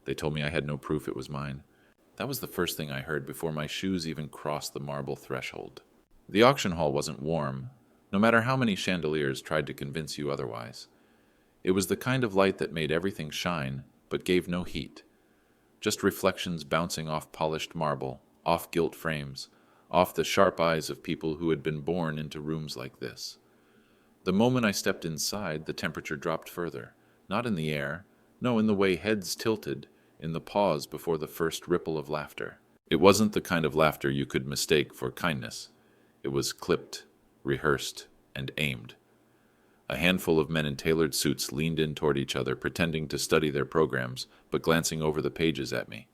They told me I had no proof it was mine. That was the first thing I heard before my shoes even crossed the marble threshold. The auction hall wasn't warm, no matter how many chandeliers tried to convince you otherwise. It was the kind of light that made everything shine, but gave no heat. Just reflections bouncing off polished marble, off gilt frames, off the sharp eyes of people who had been born into rooms like this. The moment I stepped inside, the temperature dropped further, not in the air, no, in the way heads tilted, in the pause before the first ripple of laughter. It wasn't the kind of laughter you could mistake for kindness. It was clipped, rehearsed, and aimed. A handful of men in tailored suits leaned in toward each other, pretending to study their programs, but glancing over the pages at me.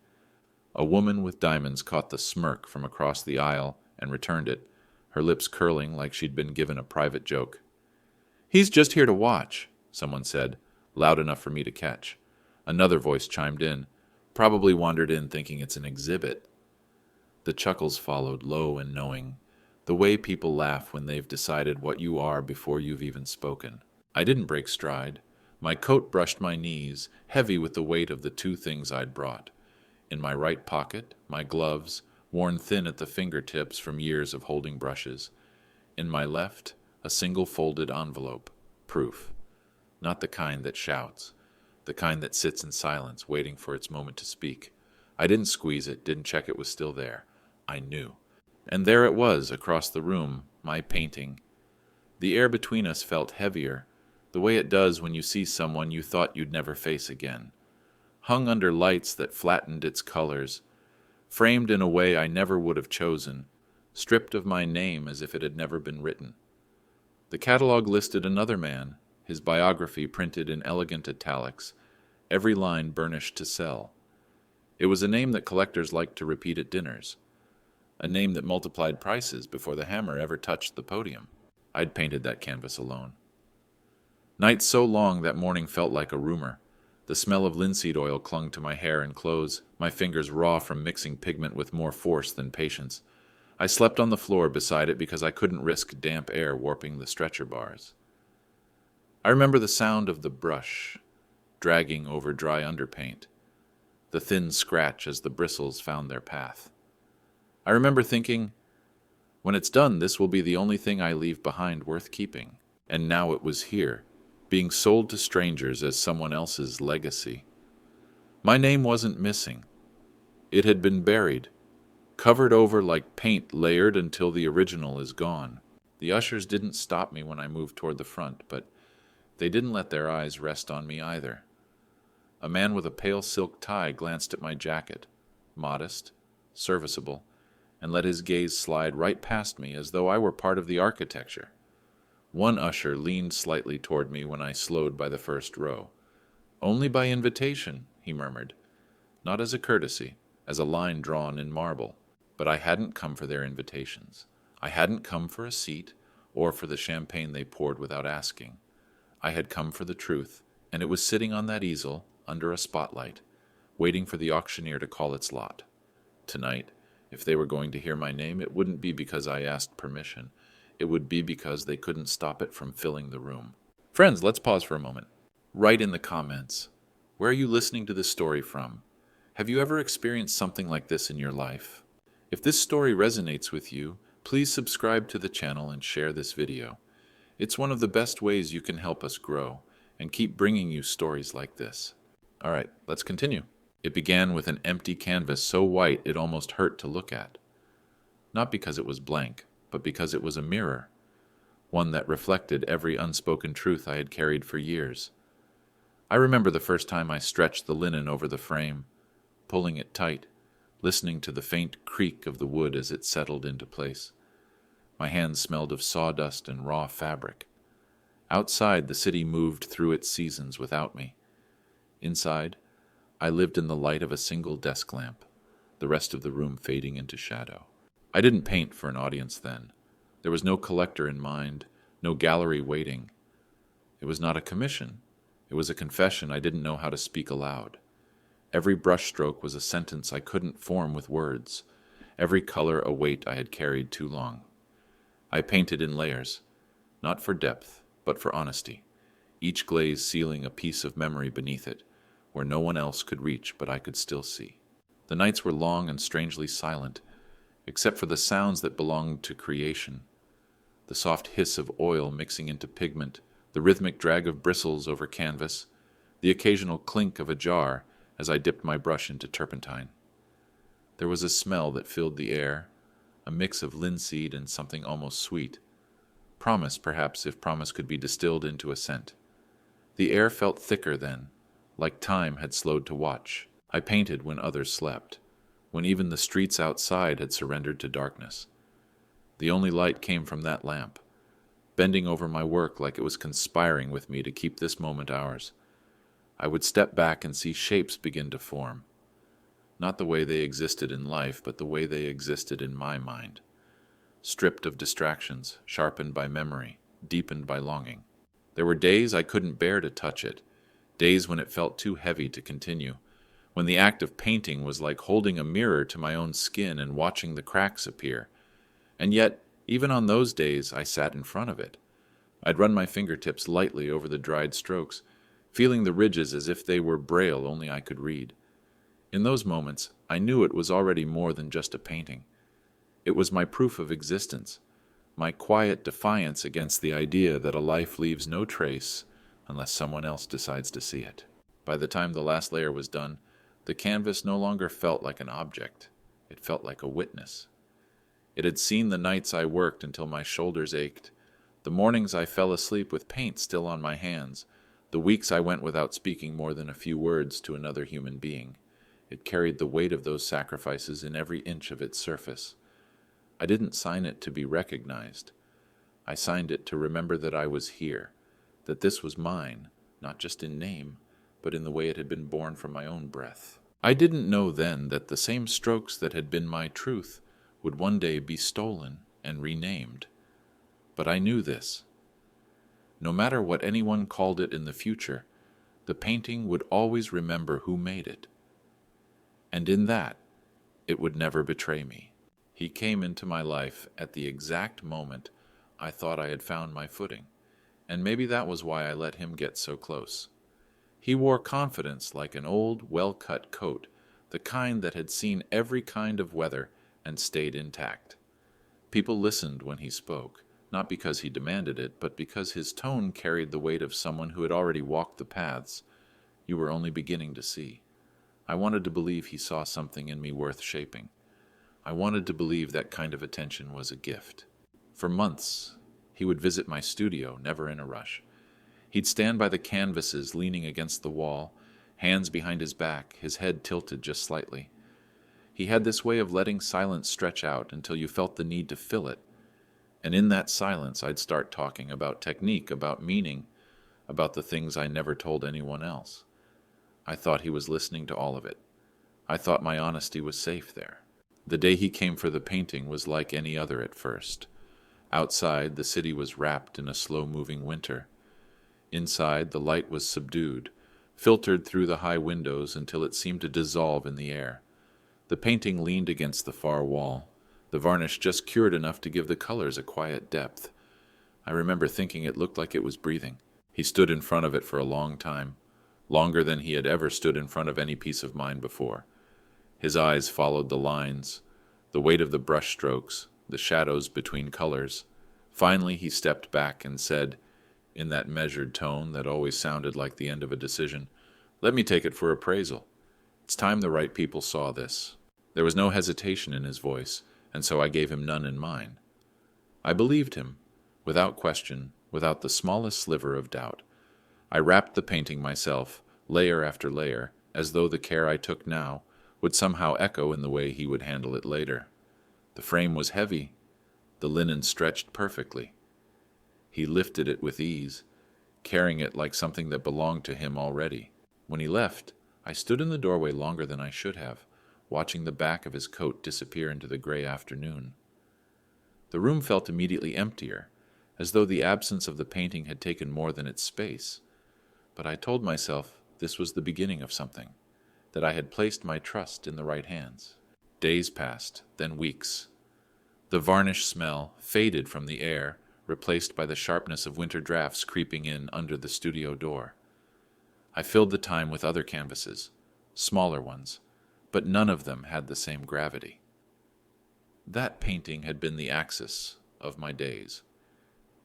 A woman with diamonds caught the smirk from across the aisle and returned it, her lips curling like she'd been given a private joke. "He's just here to watch," someone said, loud enough for me to catch. Another voice chimed in, "Probably wandered in thinking it's an exhibit." The chuckles followed, low and knowing, the way people laugh when they've decided what you are before you've even spoken. I didn't break stride. My coat brushed my knees, heavy with the weight of the two things I'd brought. In my right pocket, my gloves, worn thin at the fingertips from years of holding brushes. In my left, a single folded envelope, proof. Not the kind that shouts, the kind that sits in silence, waiting for its moment to speak. I didn't squeeze it, didn't check it was still there. I knew. And there it was, across the room, my painting. The air between us felt heavier, the way it does when you see someone you thought you'd never face again. Hung under lights that flattened its colors, framed in a way I never would have chosen, stripped of my name as if it had never been written. The catalog listed another man, his biography printed in elegant italics, every line burnished to sell. It was a name that collectors liked to repeat at dinners, a name that multiplied prices before the hammer ever touched the podium. I'd painted that canvas alone. Nights so long that morning felt like a rumor. The smell of linseed oil clung to my hair and clothes, my fingers raw from mixing pigment with more force than patience. I slept on the floor beside it because I couldn't risk damp air warping the stretcher bars. I remember the sound of the brush dragging over dry underpaint, the thin scratch as the bristles found their path. I remember thinking, when it's done, this will be the only thing I leave behind worth keeping. And now it was here, being sold to strangers as someone else's legacy. My name wasn't missing. It had been buried, covered over like paint layered until the original is gone. The ushers didn't stop me when I moved toward the front, but they didn't let their eyes rest on me either. A man with a pale silk tie glanced at my jacket, modest, serviceable, and let his gaze slide right past me as though I were part of the architecture. One usher leaned slightly toward me when I slowed by the first row. "Only by invitation," he murmured, not as a courtesy, as a line drawn in marble. But I hadn't come for their invitations. I hadn't come for a seat or for the champagne they poured without asking. I had come for the truth, and it was sitting on that easel, under a spotlight, waiting for the auctioneer to call its lot. Tonight, if they were going to hear my name, it wouldn't be because I asked permission. It would be because they couldn't stop it from filling the room. Friends, let's pause for a moment. Write in the comments. Where are you listening to this story from? Have you ever experienced something like this in your life? If this story resonates with you, please subscribe to the channel and share this video. It's one of the best ways you can help us grow and keep bringing you stories like this. All right, let's continue. It began with an empty canvas so white it almost hurt to look at. Not because it was blank, but because it was a mirror, one that reflected every unspoken truth I had carried for years. I remember the first time I stretched the linen over the frame, pulling it tight, listening to the faint creak of the wood as it settled into place. My hands smelled of sawdust and raw fabric. Outside, the city moved through its seasons without me. Inside, I lived in the light of a single desk lamp, the rest of the room fading into shadow. I didn't paint for an audience then. There was no collector in mind, no gallery waiting. It was not a commission. It was a confession I didn't know how to speak aloud. Every brushstroke was a sentence I couldn't form with words, every color a weight I had carried too long. I painted in layers, not for depth, but for honesty, each glaze sealing a piece of memory beneath it, where no one else could reach but I could still see. The nights were long and strangely silent, except for the sounds that belonged to creation, the soft hiss of oil mixing into pigment, the rhythmic drag of bristles over canvas, the occasional clink of a jar as I dipped my brush into turpentine. There was a smell that filled the air, a mix of linseed and something almost sweet. Promise, perhaps, if promise could be distilled into a scent. The air felt thicker then, like time had slowed to watch. I painted when others slept, when even the streets outside had surrendered to darkness. The only light came from that lamp, bending over my work like it was conspiring with me to keep this moment ours. I would step back and see shapes begin to form, not the way they existed in life, but the way they existed in my mind, stripped of distractions, sharpened by memory, deepened by longing. There were days I couldn't bear to touch it, days when it felt too heavy to continue, when the act of painting was like holding a mirror to my own skin and watching the cracks appear. And yet, even on those days, I sat in front of it. I'd run my fingertips lightly over the dried strokes, feeling the ridges as if they were braille only I could read. In those moments, I knew it was already more than just a painting. It was my proof of existence, my quiet defiance against the idea that a life leaves no trace unless someone else decides to see it. By the time the last layer was done, the canvas no longer felt like an object. It felt like a witness. It had seen the nights I worked until my shoulders ached, the mornings I fell asleep with paint still on my hands, the weeks I went without speaking more than a few words to another human being. It carried the weight of those sacrifices in every inch of its surface. I didn't sign it to be recognized. I signed it to remember that I was here, that this was mine, not just in name, but in the way it had been born from my own breath. I didn't know then that the same strokes that had been my truth would one day be stolen and renamed. But I knew this. No matter what anyone called it in the future, the painting would always remember who made it. And in that, it would never betray me. He came into my life at the exact moment I thought I had found my footing, and maybe that was why I let him get so close. He wore confidence like an old, well-cut coat, the kind that had seen every kind of weather and stayed intact. People listened when he spoke, not because he demanded it, but because his tone carried the weight of someone who had already walked the paths you were only beginning to see. I wanted to believe he saw something in me worth shaping. I wanted to believe that kind of attention was a gift. For months, he would visit my studio, never in a rush. He'd stand by the canvases, leaning against the wall, hands behind his back, his head tilted just slightly. He had this way of letting silence stretch out until you felt the need to fill it. And in that silence, I'd start talking about technique, about meaning, about the things I never told anyone else. I thought he was listening to all of it. I thought my honesty was safe there. The day he came for the painting was like any other at first. Outside, the city was wrapped in a slow-moving winter. Inside, the light was subdued, filtered through the high windows until it seemed to dissolve in the air. The painting leaned against the far wall, the varnish just cured enough to give the colors a quiet depth. I remember thinking it looked like it was breathing. He stood in front of it for a long time, longer than he had ever stood in front of any piece of mine before. His eyes followed the lines, the weight of the brush strokes, the shadows between colors. Finally, he stepped back and said, in that measured tone that always sounded like the end of a decision, "Let me take it for appraisal. It's time the right people saw this." There was no hesitation in his voice, and so I gave him none in mine. I believed him, without question, without the smallest sliver of doubt. I wrapped the painting myself, layer after layer, as though the care I took now would somehow echo in the way he would handle it later. The frame was heavy, the linen stretched perfectly. He lifted it with ease, carrying it like something that belonged to him already. When he left, I stood in the doorway longer than I should have, watching the back of his coat disappear into the gray afternoon. The room felt immediately emptier, as though the absence of the painting had taken more than its space. But I told myself this was the beginning of something, that I had placed my trust in the right hands. Days passed, then weeks. The varnish smell faded from the air, replaced by the sharpness of winter drafts creeping in under the studio door. I filled the time with other canvases, smaller ones, but none of them had the same gravity. That painting had been the axis of my days,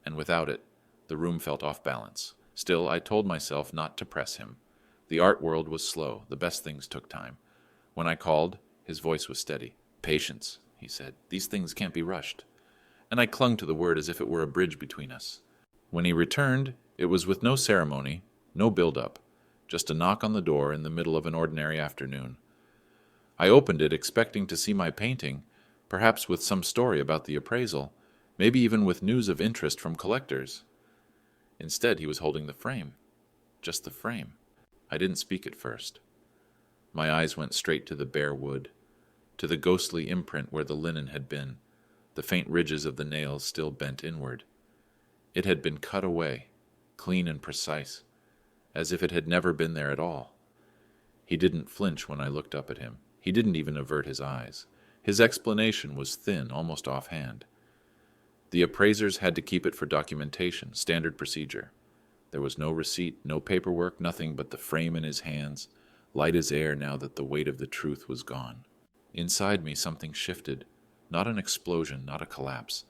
and without it, the room felt off balance. Still, I told myself not to press him. The art world was slow, the best things took time. When I called, his voice was steady. "Patience," he said. "These things can't be rushed." And I clung to the word as if it were a bridge between us. When he returned, it was with no ceremony, no build-up, just a knock on the door in the middle of an ordinary afternoon. I opened it expecting to see my painting, perhaps with some story about the appraisal, maybe even with news of interest from collectors. Instead, he was holding the frame. Just the frame. I didn't speak at first. My eyes went straight to the bare wood, to the ghostly imprint where the linen had been, the faint ridges of the nails still bent inward. It had been cut away, clean and precise, as if it had never been there at all. He didn't flinch when I looked up at him. He didn't even avert his eyes. His explanation was thin, almost offhand. The appraisers had to keep it for documentation, standard procedure. There was no receipt, no paperwork, nothing but the frame in his hands, light as air now that the weight of the truth was gone. Inside me something shifted, not an explosion, not a collapse,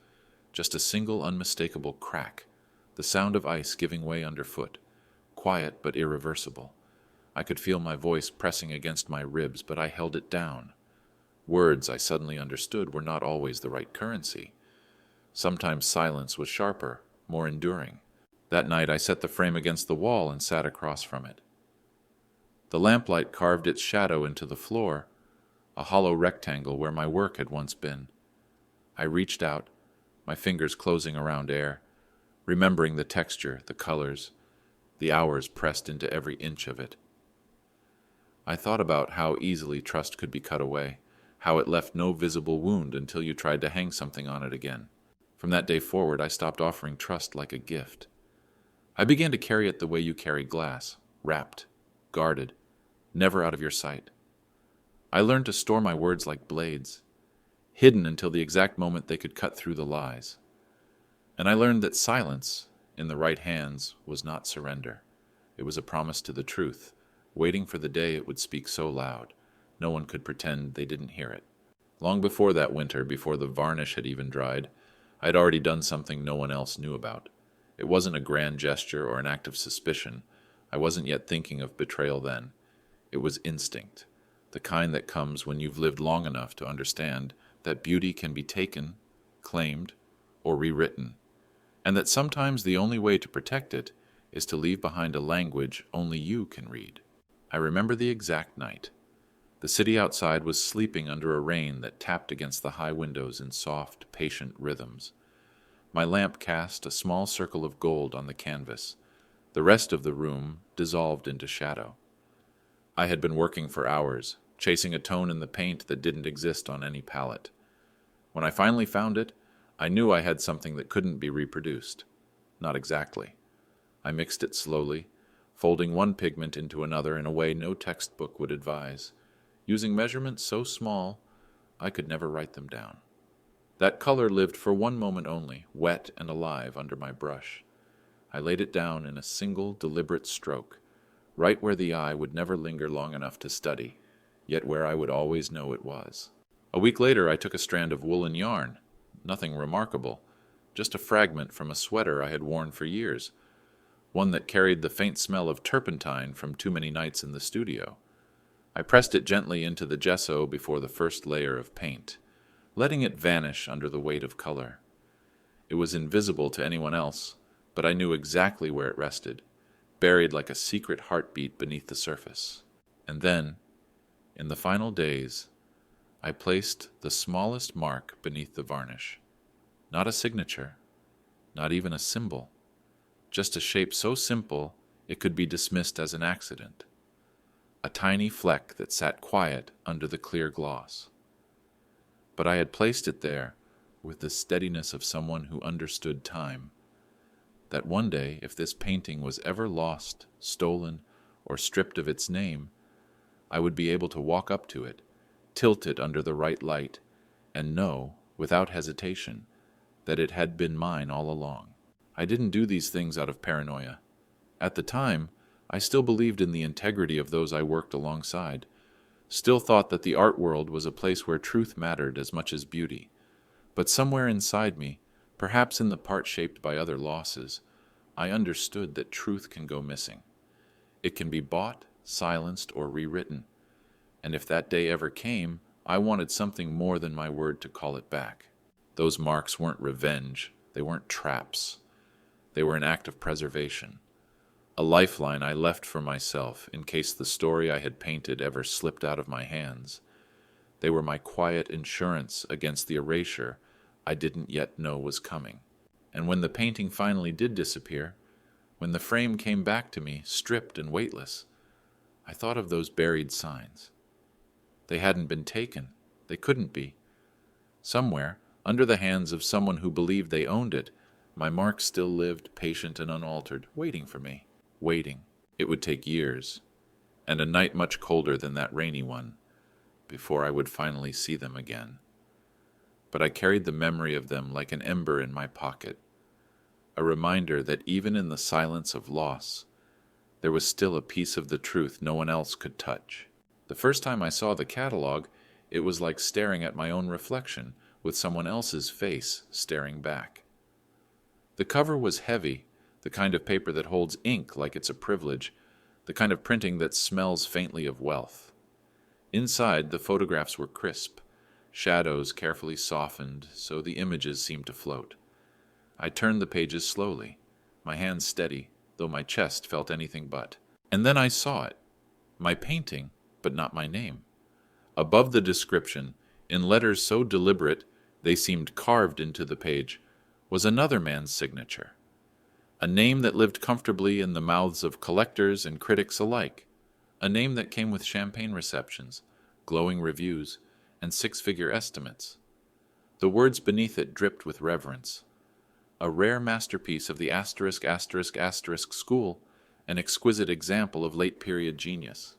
just a single unmistakable crack, the sound of ice giving way underfoot, quiet but irreversible. I could feel my voice pressing against my ribs, but I held it down. Words, I suddenly understood, were not always the right currency. Sometimes silence was sharper, more enduring. That night I set the frame against the wall and sat across from it. The lamplight carved its shadow into the floor, a hollow rectangle where my work had once been. I reached out, my fingers closing around air, remembering the texture, the colors, the hours pressed into every inch of it. I thought about how easily trust could be cut away, how it left no visible wound until you tried to hang something on it again. From that day forward, I stopped offering trust like a gift. I began to carry it the way you carry glass, wrapped, guarded, never out of your sight. I learned to store my words like blades, hidden until the exact moment they could cut through the lies. And I learned that silence, in the right hands, was not surrender. It was a promise to the truth, waiting for the day it would speak so loud, no one could pretend they didn't hear it. Long before that winter, before the varnish had even dried, I had already done something no one else knew about. It wasn't a grand gesture or an act of suspicion. I wasn't yet thinking of betrayal then. It was instinct, the kind that comes when you've lived long enough to understand that beauty can be taken, claimed, or rewritten, and that sometimes the only way to protect it is to leave behind a language only you can read. I remember the exact night. The city outside was sleeping under a rain that tapped against the high windows in soft, patient rhythms. My lamp cast a small circle of gold on the canvas. The rest of the room dissolved into shadow. I had been working for hours, chasing a tone in the paint that didn't exist on any palette. When I finally found it, I knew I had something that couldn't be reproduced. Not exactly. I mixed it slowly, folding one pigment into another in a way no textbook would advise, using measurements so small I could never write them down. That color lived for one moment only, wet and alive under my brush. I laid it down in a single, deliberate stroke, right where the eye would never linger long enough to study, yet where I would always know it was. A week later I took a strand of woolen yarn, nothing remarkable, just a fragment from a sweater I had worn for years, one that carried the faint smell of turpentine from too many nights in the studio. I pressed it gently into the gesso before the first layer of paint, letting it vanish under the weight of color. It was invisible to anyone else, but I knew exactly where it rested, buried like a secret heartbeat beneath the surface. And then, in the final days, I placed the smallest mark beneath the varnish. Not a signature, not even a symbol, just a shape so simple it could be dismissed as an accident. A tiny fleck that sat quiet under the clear gloss. But I had placed it there with the steadiness of someone who understood time, that one day, if this painting was ever lost, stolen, or stripped of its name, I would be able to walk up to it, tilt it under the right light, and know, without hesitation, that it had been mine all along. I didn't do these things out of paranoia. At the time, I still believed in the integrity of those I worked alongside, still thought that the art world was a place where truth mattered as much as beauty. But somewhere inside me, perhaps in the part shaped by other losses, I understood that truth can go missing. It can be bought, silenced, or rewritten. And if that day ever came, I wanted something more than my word to call it back. Those marks weren't revenge. They weren't traps. They were an act of preservation. A lifeline I left for myself in case the story I had painted ever slipped out of my hands. They were my quiet insurance against the erasure I didn't yet know was coming. And when the painting finally did disappear, when the frame came back to me, stripped and weightless, I thought of those buried signs. They hadn't been taken. They couldn't be. Somewhere, under the hands of someone who believed they owned it, my mark still lived, patient and unaltered, waiting for me. Waiting. It would take years, and a night much colder than that rainy one, before I would finally see them again. But I carried the memory of them like an ember in my pocket, a reminder that even in the silence of loss, there was still a piece of the truth no one else could touch. The first time I saw the catalog, it was like staring at my own reflection, with someone else's face staring back. The cover was heavy, the kind of paper that holds ink like it's a privilege, the kind of printing that smells faintly of wealth. Inside, the photographs were crisp, shadows carefully softened so the images seemed to float. I turned the pages slowly, my hands steady, though my chest felt anything but. And then I saw it, my painting, but not my name. Above the description, in letters so deliberate they seemed carved into the page, was another man's signature. A name that lived comfortably in the mouths of collectors and critics alike. A name that came with champagne receptions, glowing reviews, and six-figure estimates. The words beneath it dripped with reverence. A rare masterpiece of the **** school, an exquisite example of late-period genius.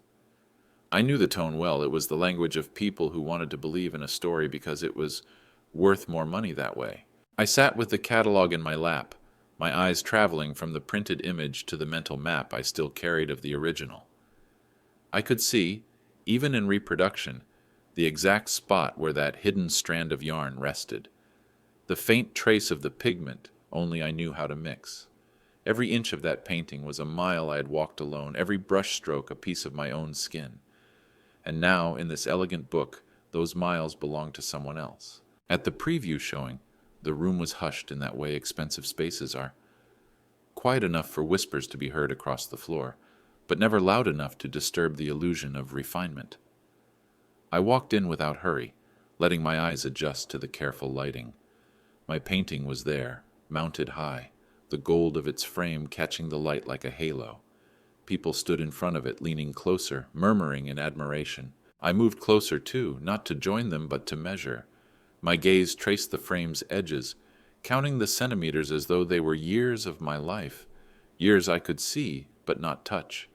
I knew the tone well. It was the language of people who wanted to believe in a story because it was worth more money that way. I sat with the catalog in my lap, my eyes traveling from the printed image to the mental map I still carried of the original. I could see, even in reproduction, the exact spot where that hidden strand of yarn rested. The faint trace of the pigment only I knew how to mix. Every inch of that painting was a mile I had walked alone, every brushstroke a piece of my own skin. And now, in this elegant book, those miles belonged to someone else. At the preview showing, the room was hushed in that way expensive spaces are. Quiet enough for whispers to be heard across the floor, but never loud enough to disturb the illusion of refinement. I walked in without hurry, letting my eyes adjust to the careful lighting. My painting was there, mounted high, the gold of its frame catching the light like a halo. People stood in front of it, leaning closer, murmuring in admiration. I moved closer too, not to join them but to measure. My gaze traced the frame's edges, counting the centimeters as though they were years of my life, years I could see but not touch.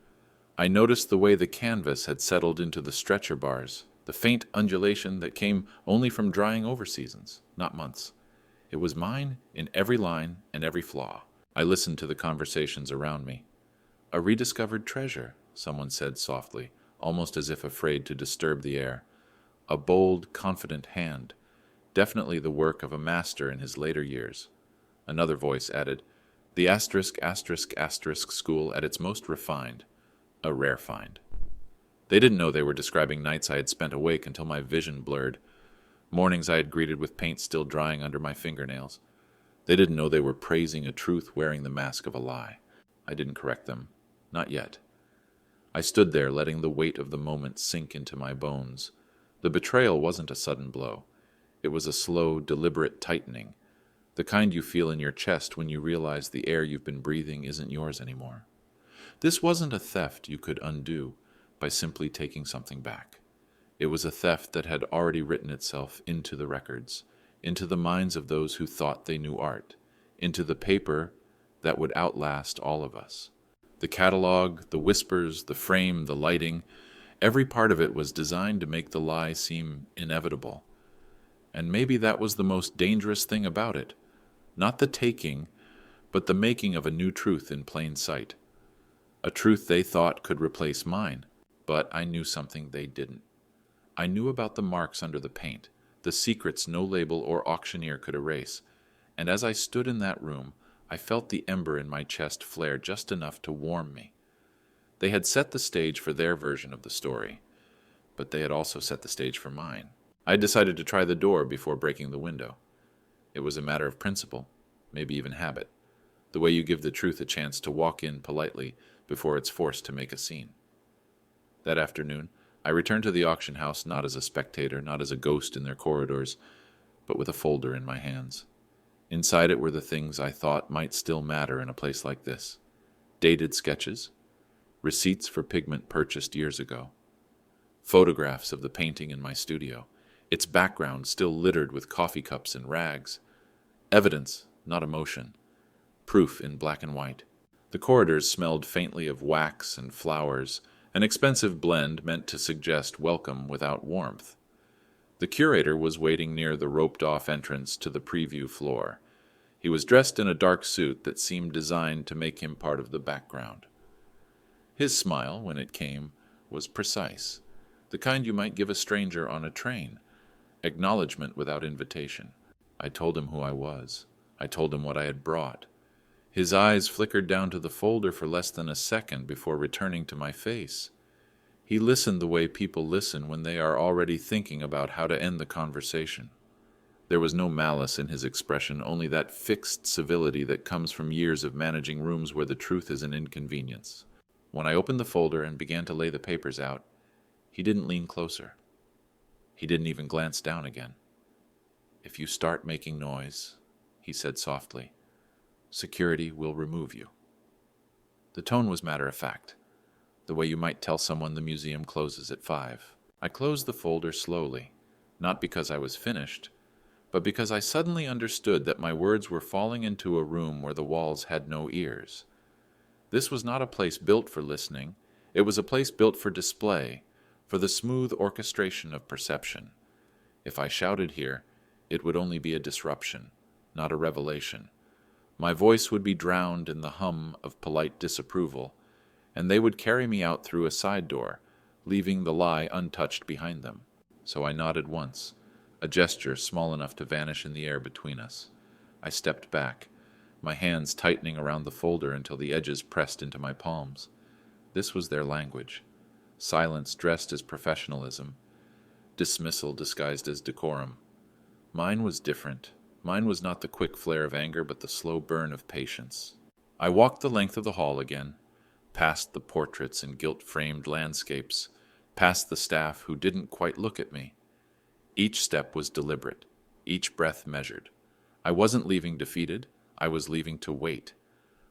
I noticed the way the canvas had settled into the stretcher bars, the faint undulation that came only from drying over seasons, not months. It was mine in every line and every flaw. I listened to the conversations around me. "A rediscovered treasure," someone said softly, almost as if afraid to disturb the air. "A bold, confident hand. Definitely the work of a master in his later years." Another voice added, "The **** school at its most refined. A rare find." They didn't know they were describing nights I had spent awake until my vision blurred, mornings I had greeted with paint still drying under my fingernails. They didn't know they were praising a truth wearing the mask of a lie. I didn't correct them. Not yet. I stood there, letting the weight of the moment sink into my bones. The betrayal wasn't a sudden blow. It was a slow, deliberate tightening, the kind you feel in your chest when you realize the air you've been breathing isn't yours anymore. This wasn't a theft you could undo by simply taking something back. It was a theft that had already written itself into the records, into the minds of those who thought they knew art, into the paper that would outlast all of us. The catalog, the whispers, the frame, the lighting, every part of it was designed to make the lie seem inevitable. And maybe that was the most dangerous thing about it. Not the taking, but the making of a new truth in plain sight. a truth they thought could replace mine. But I knew something they didn't. I knew about the marks under the paint, the secrets no label or auctioneer could erase, and as I stood in that room, I felt the ember in my chest flare just enough to warm me. They had set the stage for their version of the story, but they had also set the stage for mine. I decided to try the door before breaking the window. It was a matter of principle, maybe even habit, the way you give the truth a chance to walk in politely before it's forced to make a scene. That afternoon, I returned to the auction house not as a spectator, not as a ghost in their corridors, but with a folder in my hands. Inside it were the things I thought might still matter in a place like this. Dated sketches, receipts for pigment purchased years ago, photographs of the painting in my studio, its background still littered with coffee cups and rags. Evidence, not emotion. Proof in black and white. The corridors smelled faintly of wax and flowers, an expensive blend meant to suggest welcome without warmth. The curator was waiting near the roped-off entrance to the preview floor. He was dressed in a dark suit that seemed designed to make him part of the background. His smile, when it came, was precise, the kind you might give a stranger on a train, acknowledgement without invitation. I told him who I was. I told him what I had brought. His eyes flickered down to the folder for less than a second before returning to my face. He listened the way people listen when they are already thinking about how to end the conversation. There was no malice in his expression, only that fixed civility that comes from years of managing rooms where the truth is an inconvenience. When I opened the folder and began to lay the papers out, he didn't lean closer. He didn't even glance down again. "If you start making noise," he said softly, "security will remove you." The tone was matter-of-fact, the way you might tell someone the museum closes at 5. I closed the folder slowly, not because I was finished, but because I suddenly understood that my words were falling into a room where the walls had no ears. This was not a place built for listening. It was a place built for display, for the smooth orchestration of perception. If I shouted here, it would only be a disruption, not a revelation. My voice would be drowned in the hum of polite disapproval, and they would carry me out through a side door, leaving the lie untouched behind them. So I nodded once, a gesture small enough to vanish in the air between us. I stepped back, my hands tightening around the folder until the edges pressed into my palms. This was their language. Silence dressed as professionalism, dismissal disguised as decorum. Mine was different. Mine was not the quick flare of anger, but the slow burn of patience. I walked the length of the hall again, past the portraits and gilt-framed landscapes, past the staff who didn't quite look at me. Each step was deliberate, each breath measured. I wasn't leaving defeated, I was leaving to wait.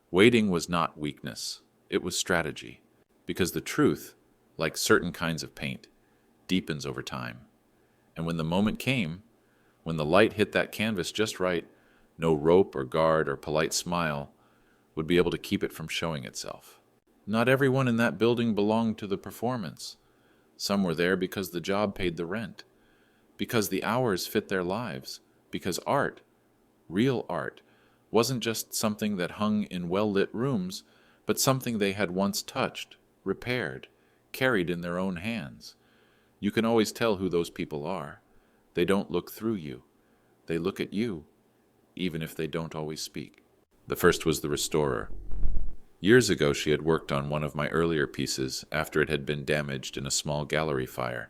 Waiting was not weakness, it was strategy, because the truth, like certain kinds of paint, deepens over time. And when the moment came, when the light hit that canvas just right, no rope or guard or polite smile would be able to keep it from showing itself. Not everyone in that building belonged to the performance. Some were there because the job paid the rent, because the hours fit their lives, because art, real art, wasn't just something that hung in well-lit rooms, but something they had once touched, repaired, carried in their own hands. You can always tell who those people are. They don't look through you. They look at you, even if they don't always speak. The first was the restorer. Years ago she had worked on one of my earlier pieces after it had been damaged in a small gallery fire.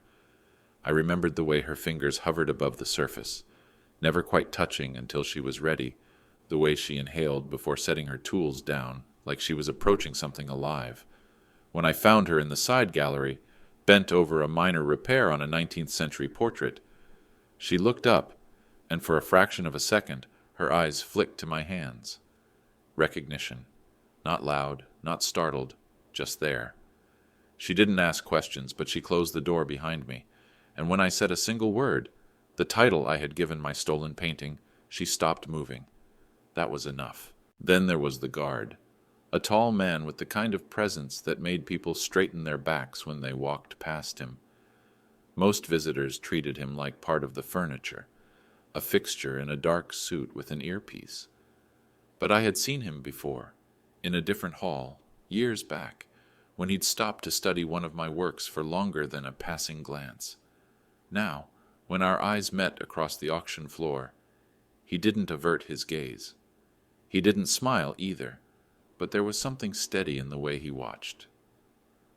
I remembered the way her fingers hovered above the surface, never quite touching until she was ready, the way she inhaled before setting her tools down, like she was approaching something alive. When I found her in the side gallery, bent over a minor repair on a 19th century portrait, she looked up, and for a fraction of a second, her eyes flicked to my hands. Recognition. Not loud, not startled, just there. She didn't ask questions, but she closed the door behind me, and when I said a single word, the title I had given my stolen painting, she stopped moving. That was enough. Then there was the guard, a tall man with the kind of presence that made people straighten their backs when they walked past him. Most visitors treated him like part of the furniture, a fixture in a dark suit with an earpiece. But I had seen him before, in a different hall, years back, when he'd stopped to study one of my works for longer than a passing glance. Now, when our eyes met across the auction floor, he didn't avert his gaze. He didn't smile either, but there was something steady in the way he watched.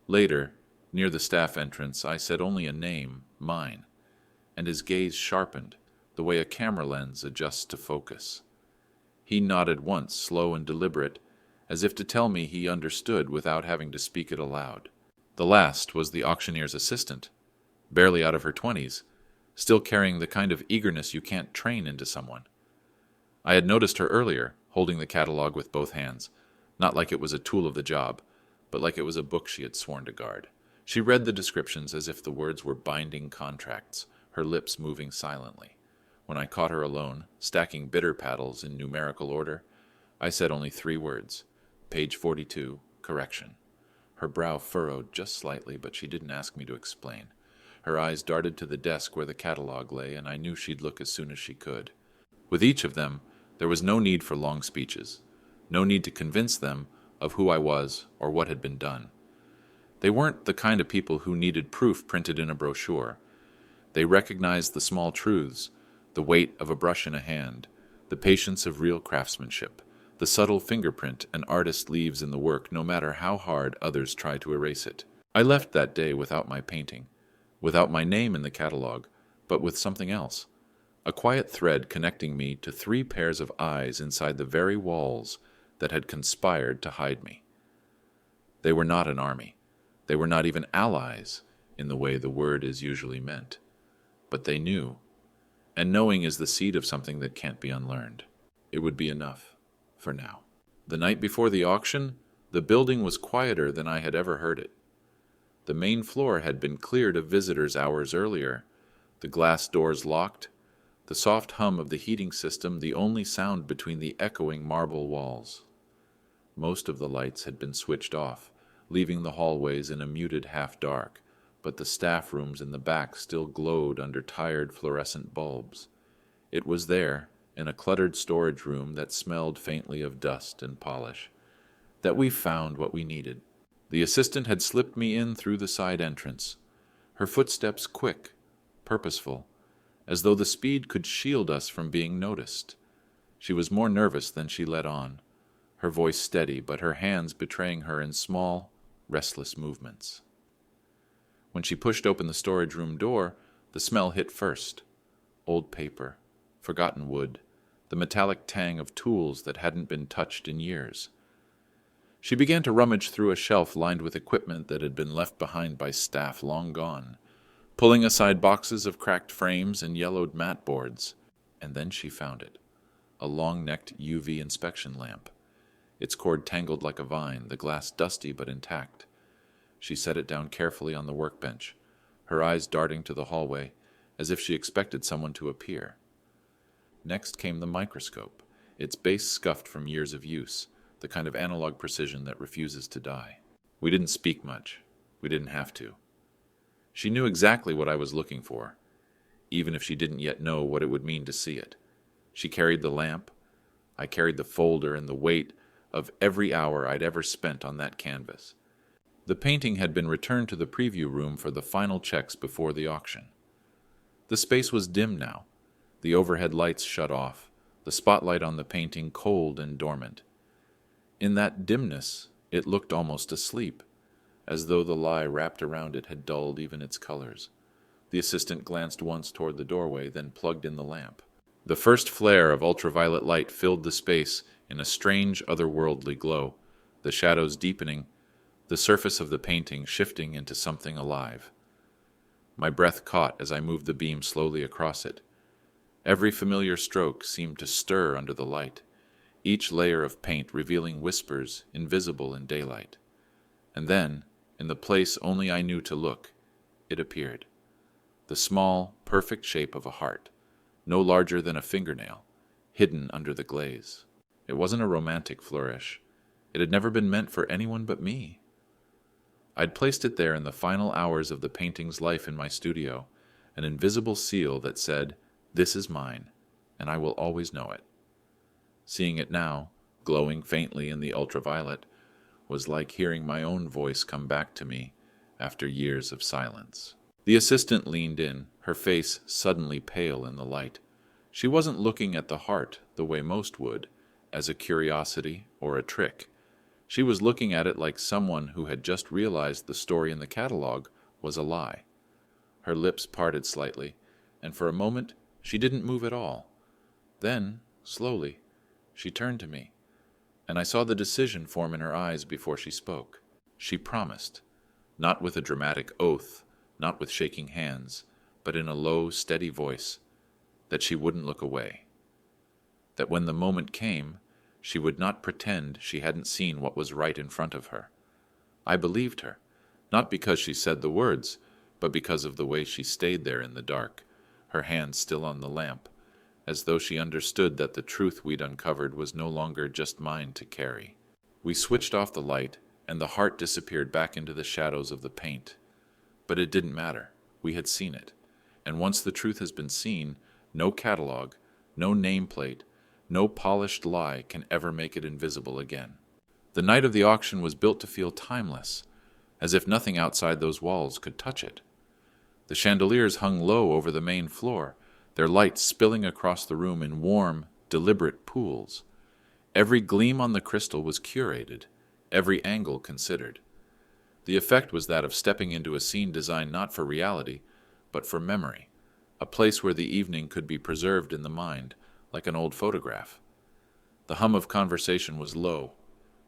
Later, near the staff entrance, I said only a name, mine, and his gaze sharpened, the way a camera lens adjusts to focus. He nodded once, slow and deliberate, as if to tell me he understood without having to speak it aloud. The last was the auctioneer's assistant, barely out of her 20s, still carrying the kind of eagerness you can't train into someone. I had noticed her earlier, holding the catalog with both hands, not like it was a tool of the job, but like it was a book she had sworn to guard. She read the descriptions as if the words were binding contracts, her lips moving silently. When I caught her alone, stacking bitter paddles in numerical order, I said only 3 words: page 42, correction. Her brow furrowed just slightly, but she didn't ask me to explain. Her eyes darted to the desk where the catalog lay, and I knew she'd look as soon as she could. With each of them, there was no need for long speeches, no need to convince them of who I was or what had been done. They weren't the kind of people who needed proof printed in a brochure. They recognized the small truths, the weight of a brush in a hand, the patience of real craftsmanship, the subtle fingerprint an artist leaves in the work no matter how hard others try to erase it. I left that day without my painting, without my name in the catalog, but with something else. A quiet thread connecting me to 3 pairs of eyes inside the very walls that had conspired to hide me. They were not an army. They were not even allies in the way the word is usually meant. But they knew, and knowing is the seed of something that can't be unlearned. It would be enough, for now. The night before the auction, the building was quieter than I had ever heard it. The main floor had been cleared of visitors hours earlier, the glass doors locked, the soft hum of the heating system the only sound between the echoing marble walls. Most of the lights had been switched off, leaving the hallways in a muted half-dark, but the staff rooms in the back still glowed under tired fluorescent bulbs. It was there, in a cluttered storage room that smelled faintly of dust and polish, that we found what we needed. The assistant had slipped me in through the side entrance, her footsteps quick, purposeful, as though the speed could shield us from being noticed. She was more nervous than she let on, her voice steady, but her hands betraying her in small, restless movements. When she pushed open the storage room door, the smell hit first. Old paper, forgotten wood, the metallic tang of tools that hadn't been touched in years. She began to rummage through a shelf lined with equipment that had been left behind by staff long gone, pulling aside boxes of cracked frames and yellowed mat boards. And then she found it, a long-necked UV inspection lamp, its cord tangled like a vine, the glass dusty but intact. She set it down carefully on the workbench, her eyes darting to the hallway, as if she expected someone to appear. Next came the microscope, its base scuffed from years of use, the kind of analog precision that refuses to die. We didn't speak much. We didn't have to. She knew exactly what I was looking for, even if she didn't yet know what it would mean to see it. She carried the lamp. I carried the folder and the weight of every hour I'd ever spent on that canvas. The painting had been returned to the preview room for the final checks before the auction. The space was dim now, the overhead lights shut off, the spotlight on the painting cold and dormant. In that dimness, it looked almost asleep, as though the lie wrapped around it had dulled even its colors. The assistant glanced once toward the doorway, then plugged in the lamp. The first flare of ultraviolet light filled the space in a strange, otherworldly glow, the shadows deepening, the surface of the painting shifting into something alive. My breath caught as I moved the beam slowly across it. Every familiar stroke seemed to stir under the light, each layer of paint revealing whispers invisible in daylight. And then, in the place only I knew to look, it appeared. The small, perfect shape of a heart, no larger than a fingernail, hidden under the glaze. It wasn't a romantic flourish. It had never been meant for anyone but me. I'd placed it there in the final hours of the painting's life in my studio, an invisible seal that said, "This is mine, and I will always know it." Seeing it now, glowing faintly in the ultraviolet, was like hearing my own voice come back to me after years of silence. The assistant leaned in, her face suddenly pale in the light. She wasn't looking at the heart the way most would, as a curiosity or a trick. She was looking at it like someone who had just realized the story in the catalog was a lie. Her lips parted slightly, and for a moment she didn't move at all. Then, slowly, she turned to me, and I saw the decision form in her eyes before she spoke. She promised, not with a dramatic oath, not with shaking hands, but in a low, steady voice, that she wouldn't look away. That when the moment came, she would not pretend she hadn't seen what was right in front of her. I believed her, not because she said the words, but because of the way she stayed there in the dark, her hand still on the lamp, as though she understood that the truth we'd uncovered was no longer just mine to carry. We switched off the light, and the heart disappeared back into the shadows of the paint. But it didn't matter. We had seen it. And once the truth has been seen, no catalog, no nameplate, no polished lie can ever make it invisible again. The night of the auction was built to feel timeless, as if nothing outside those walls could touch it. The chandeliers hung low over the main floor, their light spilling across the room in warm, deliberate pools. Every gleam on the crystal was curated, every angle considered. The effect was that of stepping into a scene designed not for reality, but for memory, a place where the evening could be preserved in the mind, like an old photograph. The hum of conversation was low,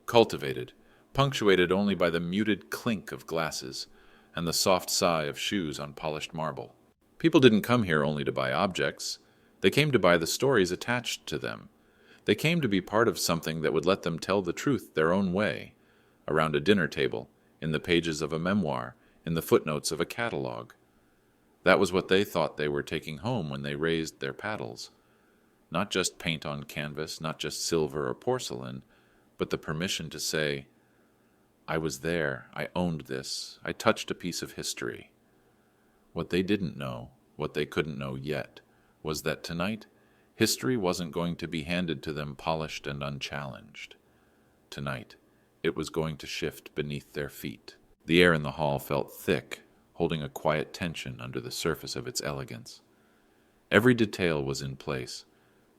cultivated, punctuated only by the muted clink of glasses and the soft sigh of shoes on polished marble. People didn't come here only to buy objects. They came to buy the stories attached to them. They came to be part of something that would let them tell the truth their own way, around a dinner table, in the pages of a memoir, in the footnotes of a catalog. That was what they thought they were taking home when they raised their paddles. Not just paint on canvas, not just silver or porcelain, but the permission to say, I was there, I owned this, I touched a piece of history. What they didn't know, what they couldn't know yet, was that tonight, history wasn't going to be handed to them polished and unchallenged. Tonight, it was going to shift beneath their feet. The air in the hall felt thick, holding a quiet tension under the surface of its elegance. Every detail was in place,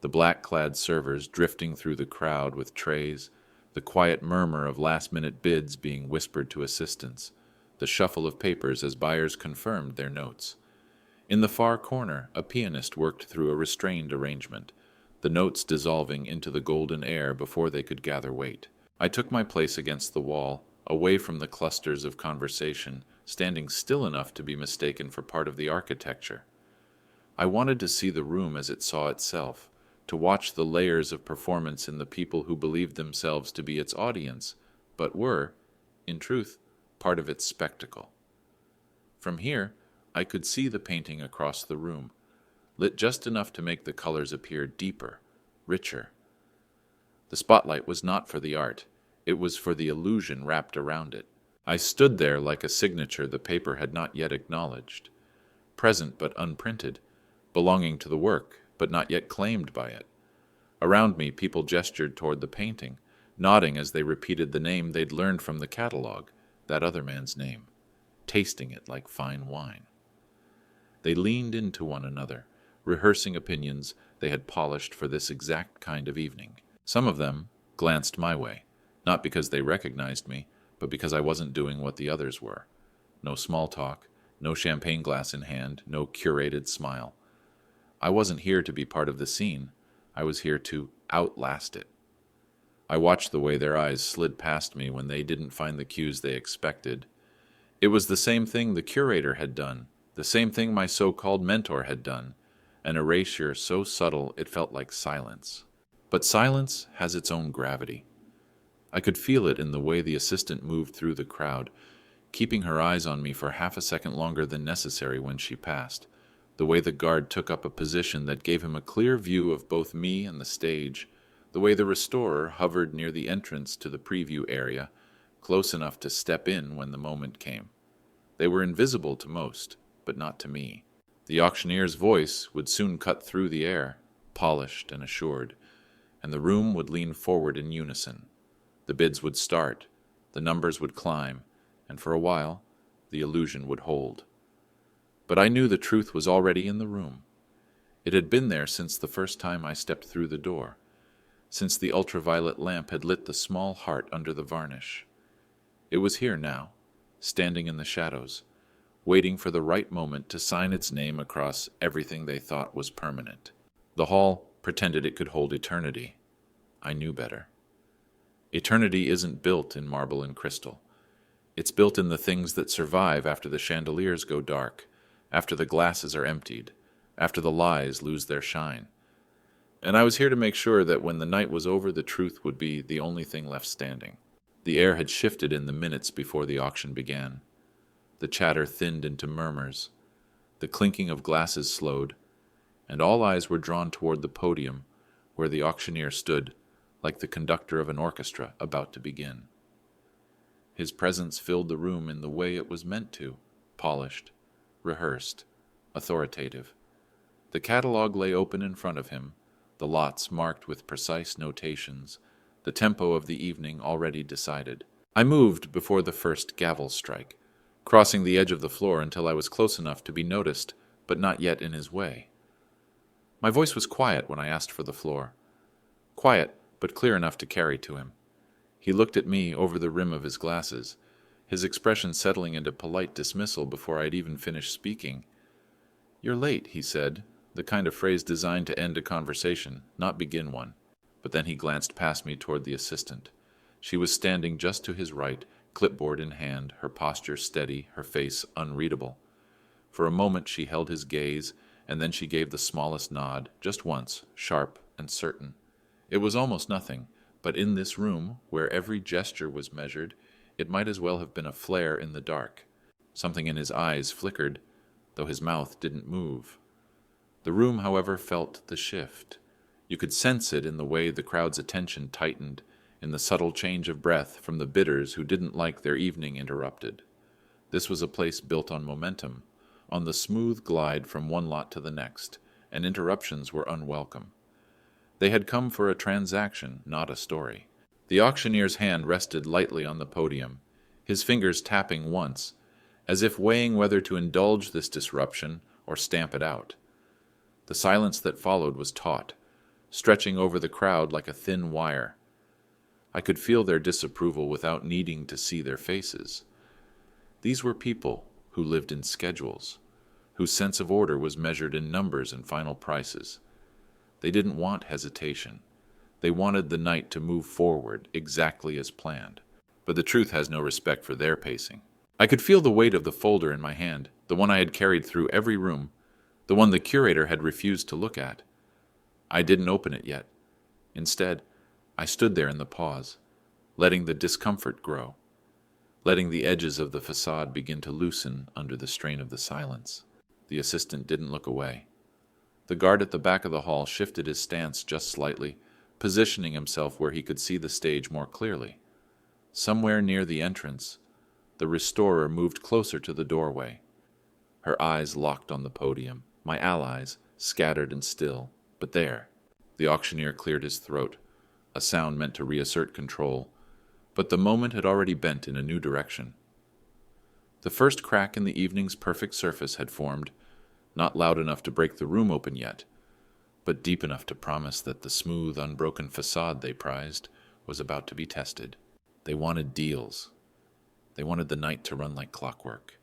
the black-clad servers drifting through the crowd with trays, the quiet murmur of last-minute bids being whispered to assistants, the shuffle of papers as buyers confirmed their notes. In the far corner, a pianist worked through a restrained arrangement, the notes dissolving into the golden air before they could gather weight. I took my place against the wall, away from the clusters of conversation, standing still enough to be mistaken for part of the architecture. I wanted to see the room as it saw itself, to watch the layers of performance in the people who believed themselves to be its audience, but were, in truth, part of its spectacle. From here, I could see the painting across the room, lit just enough to make the colors appear deeper, richer. The spotlight was not for the art, it was for the illusion wrapped around it. I stood there like a signature the paper had not yet acknowledged, present but unprinted, belonging to the work, but not yet claimed by it. Around me, people gestured toward the painting, nodding as they repeated the name they'd learned from the catalog, that other man's name, tasting it like fine wine. They leaned into one another, rehearsing opinions they had polished for this exact kind of evening. Some of them glanced my way, not because they recognized me, but because I wasn't doing what the others were. No small talk, no champagne glass in hand, no curated smile. I wasn't here to be part of the scene. I was here to outlast it. I watched the way their eyes slid past me when they didn't find the cues they expected. It was the same thing the curator had done, the same thing my so-called mentor had done, an erasure so subtle it felt like silence. But silence has its own gravity. I could feel it in the way the assistant moved through the crowd, keeping her eyes on me for half a second longer than necessary when she passed, the way the guard took up a position that gave him a clear view of both me and the stage, the way the restorer hovered near the entrance to the preview area, close enough to step in when the moment came. They were invisible to most, but not to me. The auctioneer's voice would soon cut through the air, polished and assured, and the room would lean forward in unison. The bids would start. The numbers would climb, and for a while, the illusion would hold. But I knew the truth was already in the room. It had been there since the first time I stepped through the door, since the ultraviolet lamp had lit the small heart under the varnish. It was here now, standing in the shadows, waiting for the right moment to sign its name across everything they thought was permanent. The hall pretended it could hold eternity. I knew better. Eternity isn't built in marble and crystal. It's built in the things that survive after the chandeliers go dark, after the glasses are emptied, after the lies lose their shine. And I was here to make sure that when the night was over, the truth would be the only thing left standing. The air had shifted in the minutes before the auction began. The chatter thinned into murmurs. The clinking of glasses slowed, and all eyes were drawn toward the podium where the auctioneer stood, like the conductor of an orchestra about to begin. His presence filled the room in the way it was meant to, polished, rehearsed, authoritative. The catalog lay open in front of him, the lots marked with precise notations, the tempo of the evening already decided. I moved before the first gavel strike, crossing the edge of the floor until I was close enough to be noticed, but not yet in his way. My voice was quiet when I asked for the floor. Quiet, but clear enough to carry to him. He looked at me over the rim of his glasses, his expression settling into polite dismissal before I'd even finished speaking. "You're late," he said, the kind of phrase designed to end a conversation, not begin one. But then he glanced past me toward the assistant. She was standing just to his right, clipboard in hand, her posture steady, her face unreadable. For a moment she held his gaze, and then she gave the smallest nod, just once, sharp and certain. It was almost nothing, but in this room, where every gesture was measured, it might as well have been a flare in the dark. Something in his eyes flickered, though his mouth didn't move. The room, however, felt the shift. You could sense it in the way the crowd's attention tightened, in the subtle change of breath from the bidders who didn't like their evening interrupted. This was a place built on momentum, on the smooth glide from one lot to the next, and interruptions were unwelcome. They had come for a transaction, not a story. The auctioneer's hand rested lightly on the podium, his fingers tapping once, as if weighing whether to indulge this disruption or stamp it out. The silence that followed was taut, stretching over the crowd like a thin wire. I could feel their disapproval without needing to see their faces. These were people who lived in schedules, whose sense of order was measured in numbers and final prices. They didn't want hesitation. They wanted the night to move forward exactly as planned. But the truth has no respect for their pacing. I could feel the weight of the folder in my hand, the one I had carried through every room, the one the curator had refused to look at. I didn't open it yet. Instead, I stood there in the pause, letting the discomfort grow, letting the edges of the facade begin to loosen under the strain of the silence. The assistant didn't look away. The guard at the back of the hall shifted his stance just slightly, positioning himself where he could see the stage more clearly. Somewhere near the entrance, the restorer moved closer to the doorway. Her eyes locked on the podium, my allies, scattered and still, but there. The auctioneer cleared his throat, a sound meant to reassert control, but the moment had already bent in a new direction. The first crack in the evening's perfect surface had formed, not loud enough to break the room open yet, but deep enough to promise that the smooth, unbroken facade they prized was about to be tested. They wanted deals. They wanted the night to run like clockwork.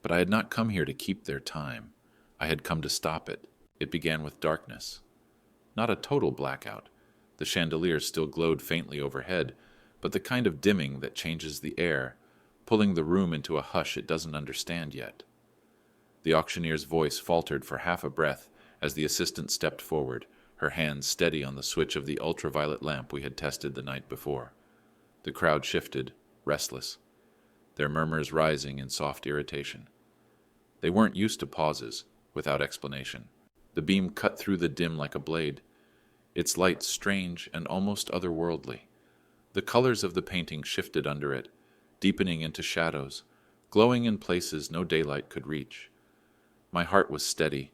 But I had not come here to keep their time. I had come to stop it. It began with darkness. Not a total blackout. The chandeliers still glowed faintly overhead, but the kind of dimming that changes the air, pulling the room into a hush it doesn't understand yet. The auctioneer's voice faltered for half a breath as the assistant stepped forward, her hand steady on the switch of the ultraviolet lamp we had tested the night before. The crowd shifted, restless, their murmurs rising in soft irritation. They weren't used to pauses, without explanation. The beam cut through the dim like a blade, its light strange and almost otherworldly. The colors of the painting shifted under it, deepening into shadows, glowing in places no daylight could reach. My heart was steady,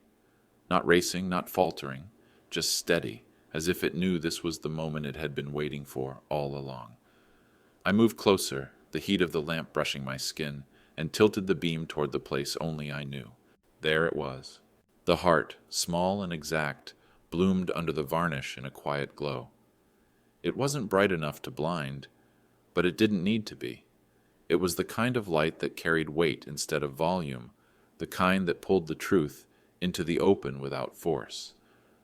not racing, not faltering, just steady, as if it knew this was the moment it had been waiting for all along. I moved closer, the heat of the lamp brushing my skin, and tilted the beam toward the place only I knew. There it was. The heart, small and exact, bloomed under the varnish in a quiet glow. It wasn't bright enough to blind, but it didn't need to be. It was the kind of light that carried weight instead of volume, the kind that pulled the truth into the open without force.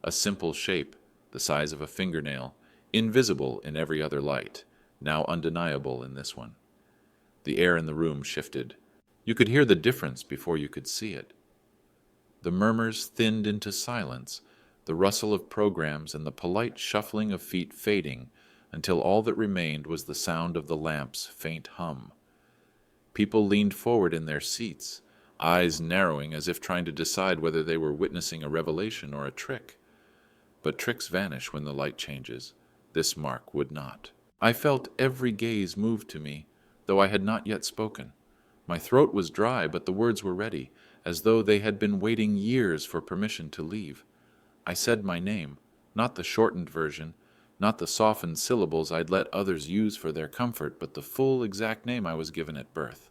A simple shape, the size of a fingernail, invisible in every other light, now undeniable in this one. The air in the room shifted. You could hear the difference before you could see it. The murmurs thinned into silence, the rustle of programs and the polite shuffling of feet fading until all that remained was the sound of the lamp's faint hum. People leaned forward in their seats, eyes narrowing as if trying to decide whether they were witnessing a revelation or a trick. But tricks vanish when the light changes. This mark would not. I felt every gaze move to me, though I had not yet spoken. My throat was dry, but the words were ready, as though they had been waiting years for permission to leave. I said my name, not the shortened version, not the softened syllables I'd let others use for their comfort, but the full, exact name I was given at birth.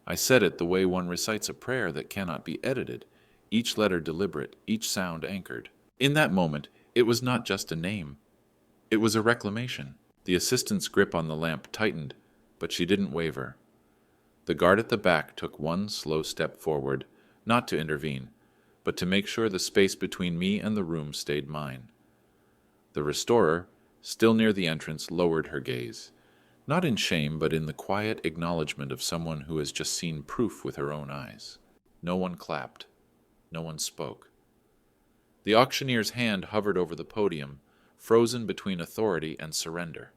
I said it the way one recites a prayer that cannot be edited, each letter deliberate, each sound anchored. In that moment, it was not just a name. It was a reclamation. The assistant's grip on the lamp tightened, but she didn't waver. The guard at the back took one slow step forward, not to intervene, but to make sure the space between me and the room stayed mine. The restorer, still near the entrance, lowered her gaze, not in shame, but in the quiet acknowledgement of someone who has just seen proof with her own eyes. No one clapped. No one spoke. The auctioneer's hand hovered over the podium, frozen between authority and surrender.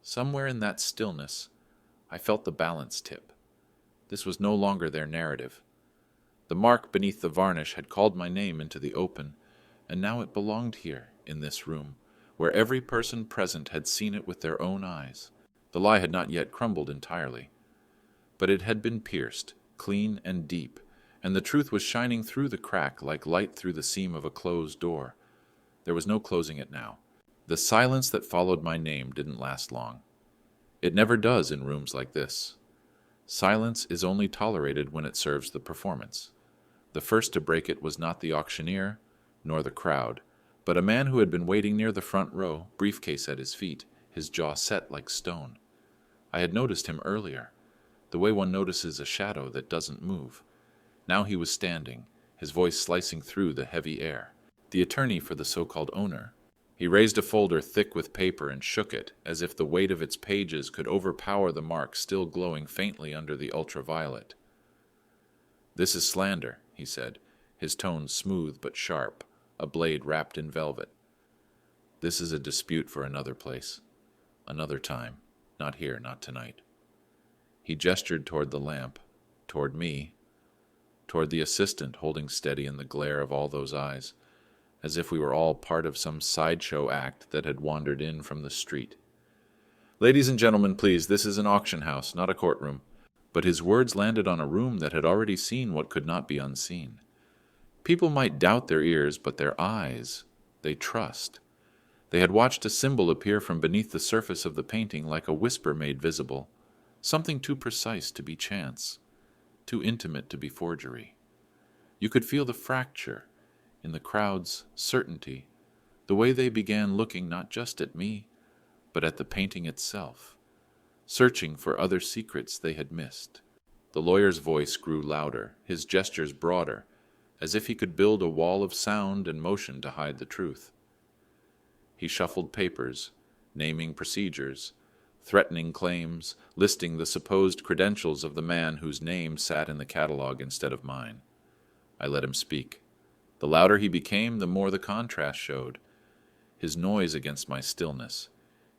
Somewhere in that stillness, I felt the balance tip. This was no longer their narrative. The mark beneath the varnish had called my name into the open, and now it belonged here, in this room, where every person present had seen it with their own eyes. The lie had not yet crumbled entirely, but it had been pierced, clean and deep, and the truth was shining through the crack like light through the seam of a closed door. There was no closing it now. The silence that followed my name didn't last long. It never does in rooms like this. Silence is only tolerated when it serves the performance. The first to break it was not the auctioneer, nor the crowd, but a man who had been waiting near the front row, briefcase at his feet, his jaw set like stone. I had noticed him earlier, the way one notices a shadow that doesn't move. Now he was standing, his voice slicing through the heavy air. The attorney for the so-called owner. He raised a folder thick with paper and shook it, as if the weight of its pages could overpower the mark still glowing faintly under the ultraviolet. "This is slander," he said, his tone smooth but sharp, a blade wrapped in velvet. "This is a dispute for another place, another time, not here, not tonight." He gestured toward the lamp, toward me, toward the assistant holding steady in the glare of all those eyes, as if we were all part of some sideshow act that had wandered in from the street. "Ladies and gentlemen, please, this is an auction house, not a courtroom." But his words landed on a room that had already seen what could not be unseen. People might doubt their ears, but their eyes, they trust. They had watched a symbol appear from beneath the surface of the painting like a whisper made visible, something too precise to be chance, too intimate to be forgery. You could feel the fracture in the crowd's certainty, the way they began looking not just at me, but at the painting itself, searching for other secrets they had missed. The lawyer's voice grew louder, his gestures broader, as if he could build a wall of sound and motion to hide the truth. He shuffled papers, naming procedures, threatening claims, listing the supposed credentials of the man whose name sat in the catalog instead of mine. I let him speak. The louder he became, the more the contrast showed. His noise against my stillness,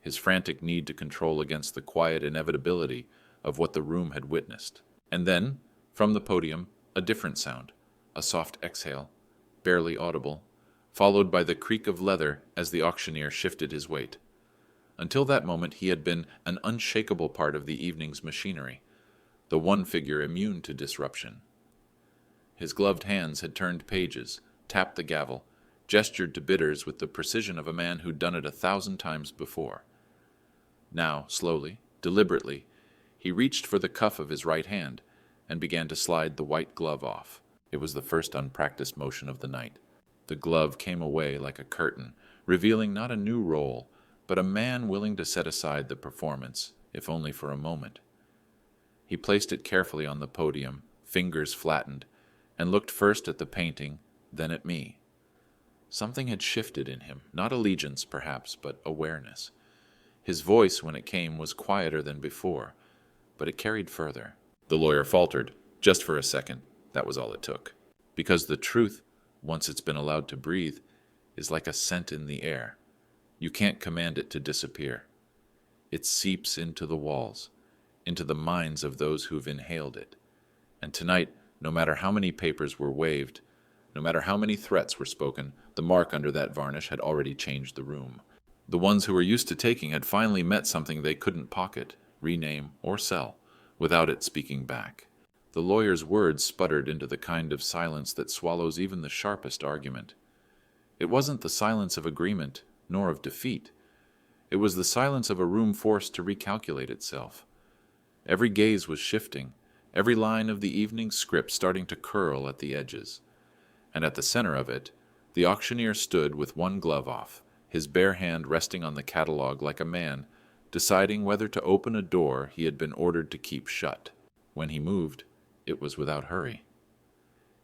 his frantic need to control against the quiet inevitability of what the room had witnessed. And then, from the podium, a different sound, a soft exhale, barely audible, followed by the creak of leather as the auctioneer shifted his weight. Until that moment he had been an unshakable part of the evening's machinery, the one figure immune to disruption. His gloved hands had turned pages, tapped the gavel, gestured to bidders with the precision of a man who'd done it 1,000 times before. Now, slowly, Deliberately, he reached for the cuff of his right hand and began to slide the white glove off. It was the first unpracticed motion of the night. The glove came away like a curtain, revealing not a new role, but a man willing to set aside the performance, if only for a moment. He placed it carefully on the podium, fingers flattened, and looked first at the painting, then at me. Something had shifted in him, not allegiance, perhaps, but awareness. His voice, when it came, was quieter than before, but it carried further. The lawyer faltered, just for a second. That was all it took. Because the truth, once it's been allowed to breathe, is like a scent in the air. You can't command it to disappear. It seeps into the walls, into the minds of those who've inhaled it. And tonight, no matter how many papers were waved, no matter how many threats were spoken, the mark under that varnish had already changed the room. The ones who were used to taking had finally met something they couldn't pocket, rename, or sell, without it speaking back. The lawyer's words sputtered into the kind of silence that swallows even the sharpest argument. It wasn't the silence of agreement, nor of defeat. It was the silence of a room forced to recalculate itself. Every gaze was shifting, every line of the evening's script starting to curl at the edges. And at the center of it, the auctioneer stood with one glove off, his bare hand resting on the catalog like a man, deciding whether to open a door he had been ordered to keep shut. When he moved, it was without hurry.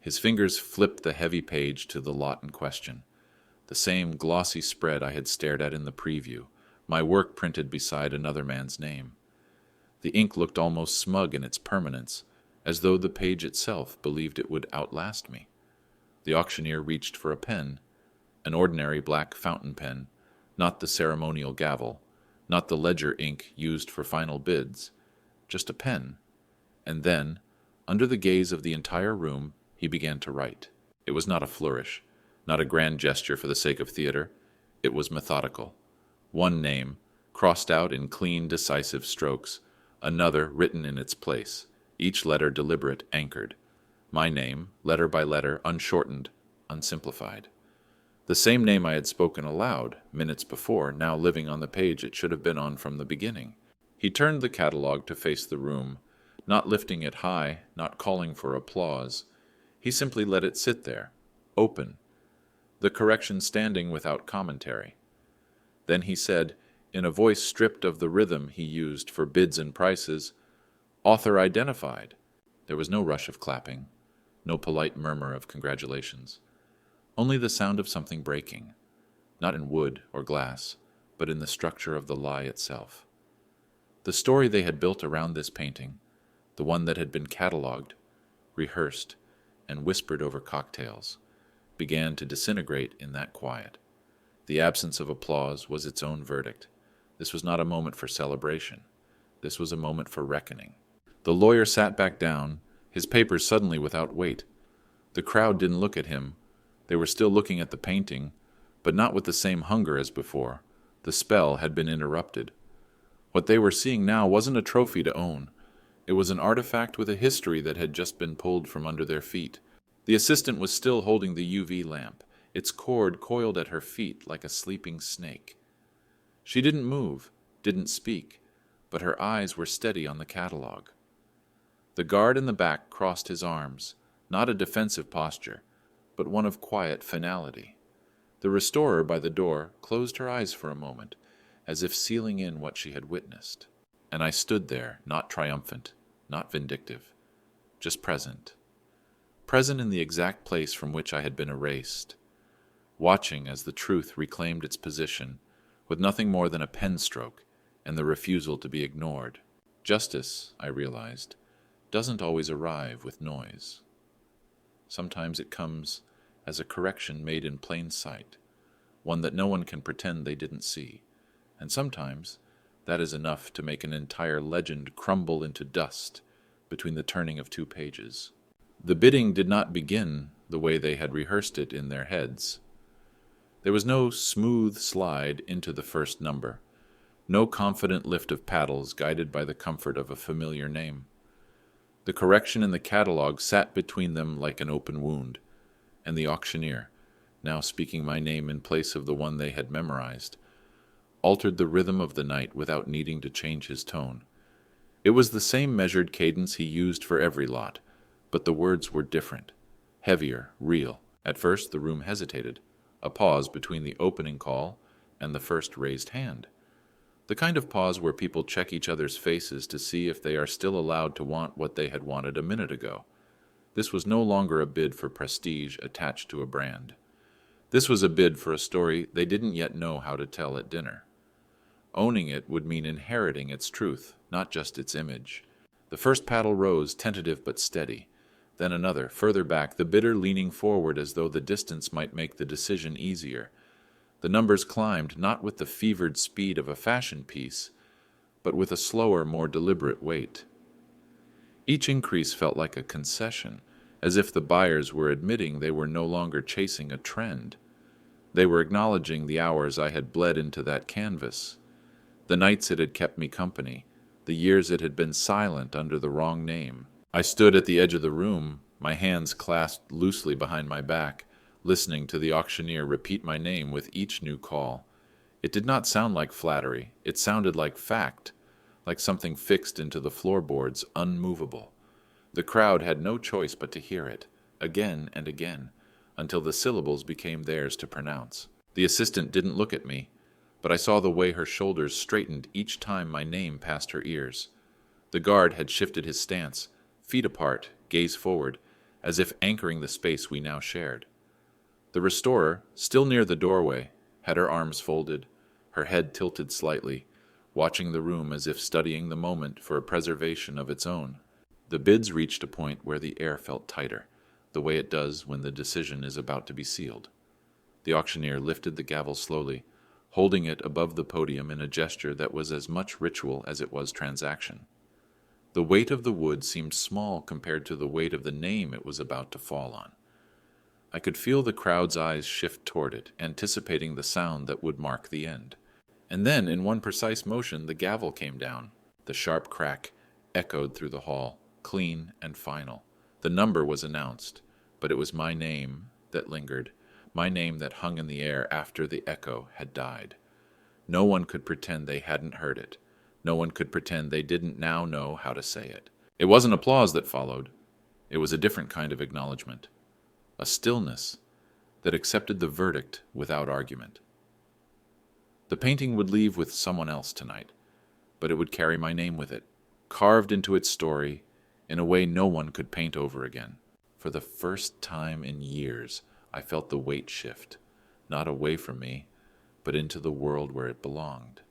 His fingers flipped the heavy page to the lot in question, the same glossy spread I had stared at in the preview, my work printed beside another man's name. The ink looked almost smug in its permanence, as though the page itself believed it would outlast me. The auctioneer reached for a pen, an ordinary black fountain pen, not the ceremonial gavel, not the ledger ink used for final bids, just a pen. And then, under the gaze of the entire room, he began to write. It was not a flourish, not a grand gesture for the sake of theater. It was methodical. One name, crossed out in clean, decisive strokes, another written in its place, each letter deliberate, anchored. My name, letter by letter, unshortened, unsimplified. The same name I had spoken aloud, minutes before, now living on the page it should have been on from the beginning. He turned the catalog to face the room, not lifting it high, not calling for applause. He simply let it sit there, open, the correction standing without commentary. Then he said, in a voice stripped of the rhythm he used for bids and prices, "Author identified." There was no rush of clapping, no polite murmur of congratulations, only the sound of something breaking, not in wood or glass, but in the structure of the lie itself. The story they had built around this painting, the one that had been catalogued, rehearsed, and whispered over cocktails, began to disintegrate in that quiet. The absence of applause was its own verdict. This was not a moment for celebration. This was a moment for reckoning. The lawyer sat back down, his papers suddenly without weight. The crowd didn't look at him. They were still looking at the painting, but not with the same hunger as before. The spell had been interrupted. What they were seeing now wasn't a trophy to own. It was an artifact with a history that had just been pulled from under their feet. The assistant was still holding the UV lamp, its cord coiled at her feet like a sleeping snake. She didn't move, didn't speak, but her eyes were steady on the catalog. The guard in the back crossed his arms, not a defensive posture, but one of quiet finality. The restorer by the door closed her eyes for a moment, as if sealing in what she had witnessed. And I stood there, not triumphant, not vindictive, just present. Present in the exact place from which I had been erased, watching as the truth reclaimed its position, with nothing more than a pen stroke and the refusal to be ignored. Justice, I realized, doesn't always arrive with noise. Sometimes it comes as a correction made in plain sight, one that no one can pretend they didn't see, and sometimes that is enough to make an entire legend crumble into dust between the turning of two pages. The bidding did not begin the way they had rehearsed it in their heads. There was no smooth slide into the first number, no confident lift of paddles guided by the comfort of a familiar name. The correction in the catalog sat between them like an open wound, and the auctioneer, now speaking my name in place of the one they had memorized, altered the rhythm of the night without needing to change his tone. It was the same measured cadence he used for every lot, but the words were different, heavier, real. At first the room hesitated, a pause between the opening call and the first raised hand. The kind of pause where people check each other's faces to see if they are still allowed to want what they had wanted a minute ago. This was no longer a bid for prestige attached to a brand. This was a bid for a story they didn't yet know how to tell at dinner. Owning it would mean inheriting its truth, not just its image. The first paddle rose, tentative but steady. Then another, further back, the bidder leaning forward as though the distance might make the decision easier. The numbers climbed, not with the fevered speed of a fashion piece, but with a slower, more deliberate weight. Each increase felt like a concession, as if the buyers were admitting they were no longer chasing a trend. They were acknowledging the hours I had bled into that canvas, the nights it had kept me company, the years it had been silent under the wrong name. I stood at the edge of the room, my hands clasped loosely behind my back, listening to the auctioneer repeat my name with each new call. It did not sound like flattery. It sounded like fact, like something fixed into the floorboards, unmovable. The crowd had no choice but to hear it, again and again, until the syllables became theirs to pronounce. The assistant didn't look at me, but I saw the way her shoulders straightened each time my name passed her ears. The guard had shifted his stance, feet apart, gaze forward, as if anchoring the space we now shared. The restorer, still near the doorway, had her arms folded, her head tilted slightly, watching the room as if studying the moment for a preservation of its own. The bids reached a point where the air felt tighter, the way it does when the decision is about to be sealed. The auctioneer lifted the gavel slowly, holding it above the podium in a gesture that was as much ritual as it was transaction. The weight of the wood seemed small compared to the weight of the name it was about to fall on. I could feel the crowd's eyes shift toward it, anticipating the sound that would mark the end. And then, in one precise motion, the gavel came down. The sharp crack echoed through the hall, clean and final. The number was announced, but it was my name that lingered, my name that hung in the air after the echo had died. No one could pretend they hadn't heard it. No one could pretend they didn't now know how to say it. It wasn't applause that followed. It was a different kind of acknowledgement. A stillness that accepted the verdict without argument. The painting would leave with someone else tonight, but it would carry my name with it, carved into its story in a way no one could paint over again. For the first time in years, I felt the weight shift, not away from me, but into the world where it belonged.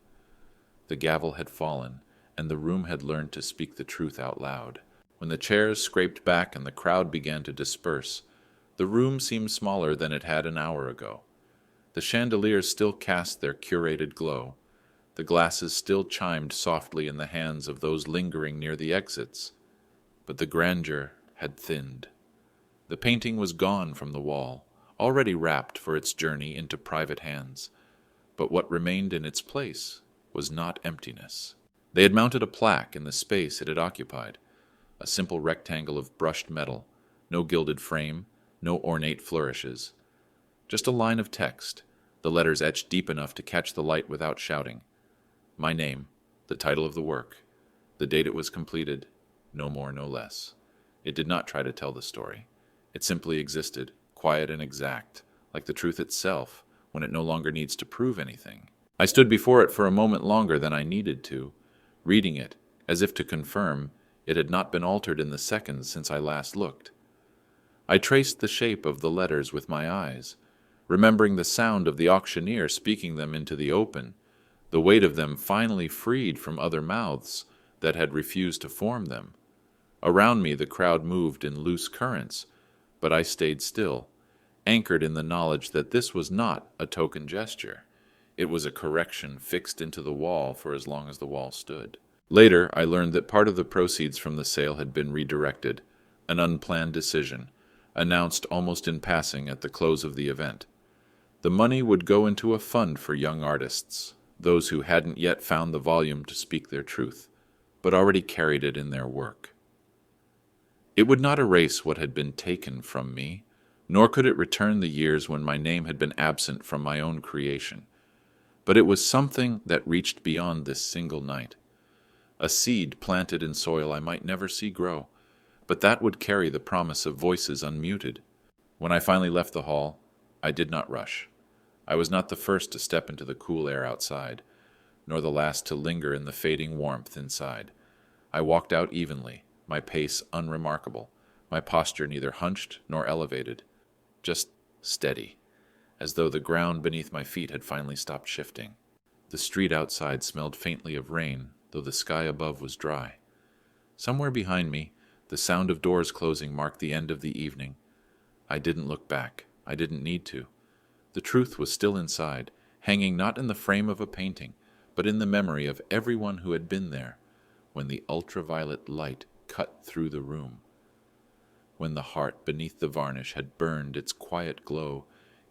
The gavel had fallen, and the room had learned to speak the truth out loud. When the chairs scraped back and the crowd began to disperse, the room seemed smaller than it had an hour ago. The chandeliers still cast their curated glow. The glasses still chimed softly in the hands of those lingering near the exits, but the grandeur had thinned. The painting was gone from the wall, already wrapped for its journey into private hands, but what remained in its place was not emptiness. They had mounted a plaque in the space it had occupied, a simple rectangle of brushed metal, no gilded frame, no ornate flourishes. Just a line of text, the letters etched deep enough to catch the light without shouting. My name, the title of the work, the date it was completed, no more, no less. It did not try to tell the story. It simply existed, quiet and exact, like the truth itself, when it no longer needs to prove anything. I stood before it for a moment longer than I needed to, reading it, as if to confirm it had not been altered in the seconds since I last looked. I traced the shape of the letters with my eyes, remembering the sound of the auctioneer speaking them into the open, the weight of them finally freed from other mouths that had refused to form them. Around me the crowd moved in loose currents, but I stayed still, anchored in the knowledge that this was not a token gesture. It was a correction fixed into the wall for as long as the wall stood. Later, I learned that part of the proceeds from the sale had been redirected, an unplanned decision, announced almost in passing at the close of the event. The money would go into a fund for young artists, those who hadn't yet found the volume to speak their truth, but already carried it in their work. It would not erase what had been taken from me, nor could it return the years when my name had been absent from my own creation. But it was something that reached beyond this single night, a seed planted in soil I might never see grow, but that would carry the promise of voices unmuted. When I finally left the hall, I did not rush. I was not the first to step into the cool air outside, nor the last to linger in the fading warmth inside. I walked out evenly, my pace unremarkable, my posture neither hunched nor elevated, just steady, as though the ground beneath my feet had finally stopped shifting. The street outside smelled faintly of rain, though the sky above was dry. Somewhere behind me, the sound of doors closing marked the end of the evening. I didn't look back. I didn't need to. The truth was still inside, hanging not in the frame of a painting, but in the memory of everyone who had been there when the ultraviolet light cut through the room, when the heart beneath the varnish had burned its quiet glow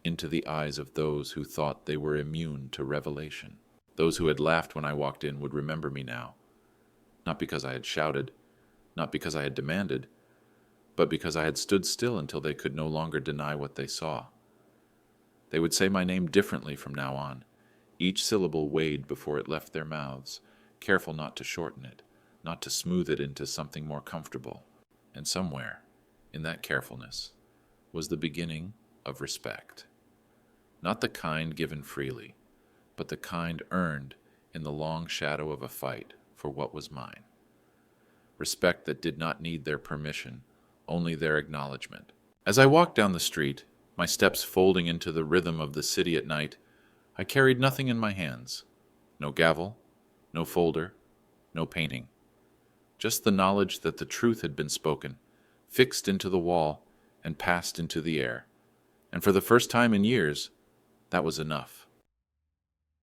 into the eyes of those who thought they were immune to revelation. Those who had laughed when I walked in would remember me now, not because I had shouted, not because I had demanded, but because I had stood still until they could no longer deny what they saw. They would say my name differently from now on, each syllable weighed before it left their mouths, careful not to shorten it, not to smooth it into something more comfortable. And somewhere, in that carefulness, was the beginning of respect. Not the kind given freely, but the kind earned in the long shadow of a fight for what was mine. Respect that did not need their permission, only their acknowledgement. As I walked down the street, my steps folding into the rhythm of the city at night, I carried nothing in my hands. No gavel, no folder, no painting. Just the knowledge that the truth had been spoken, fixed into the wall, and passed into the air. And for the first time in years, that was enough.